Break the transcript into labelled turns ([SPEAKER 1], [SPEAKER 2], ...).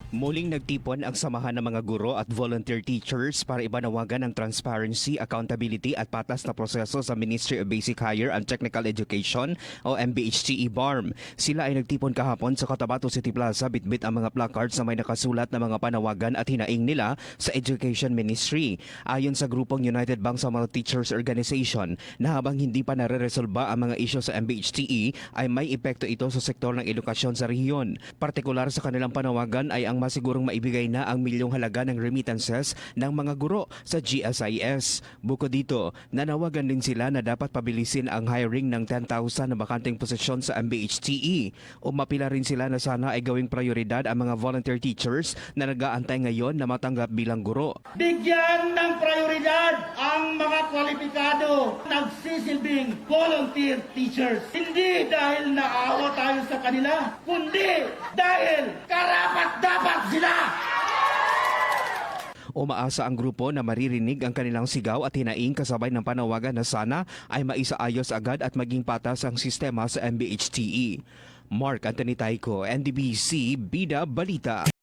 [SPEAKER 1] Muling nagtipon ang samahan ng mga guro at volunteer teachers para ibanawagan ang transparency, accountability at patas na proseso sa Ministry of Basic Higher and Technical Education o MBHTE-BARM. Sila ay nagtipon kahapon sa Cotabato City Plaza bitbit ang mga placards na may nakasulat na mga panawagan at hinaing nila sa Education Ministry. Ayon sa grupong United Bangsamoro Teachers Organization na habang hindi pa nare-resolba ang mga isyu sa MBHTE ay may epekto ito sa sektor ng edukasyon sa rehiyon. Partikular sa kanilang panawagan ay ang masigurong maibigay na ang milyong halaga ng remittances ng mga guro sa GSIS. Bukod dito, nanawagan din sila na dapat pabilisin ang hiring ng 10,000 na bakanteng posisyon sa MBHTE. Umapila rin sila na sana ay gawing prioridad ang mga volunteer teachers na nag-aantay ngayon na matanggap bilang guro.
[SPEAKER 2] Bigyan ng prioridad ang mga kwalipikado nagsisilbing volunteer teachers. Hindi dahil naawa tayo sa kanila, kundi dahil karapat-dapat sila!
[SPEAKER 1] Umaasa ang grupo na maririnig ang kanilang sigaw at hinaing kasabay ng panawagan na sana ay maisaayos agad at maging patas ang sistema sa MBHTE. Mark Anthony Tayco, NDBC, Bida Balita.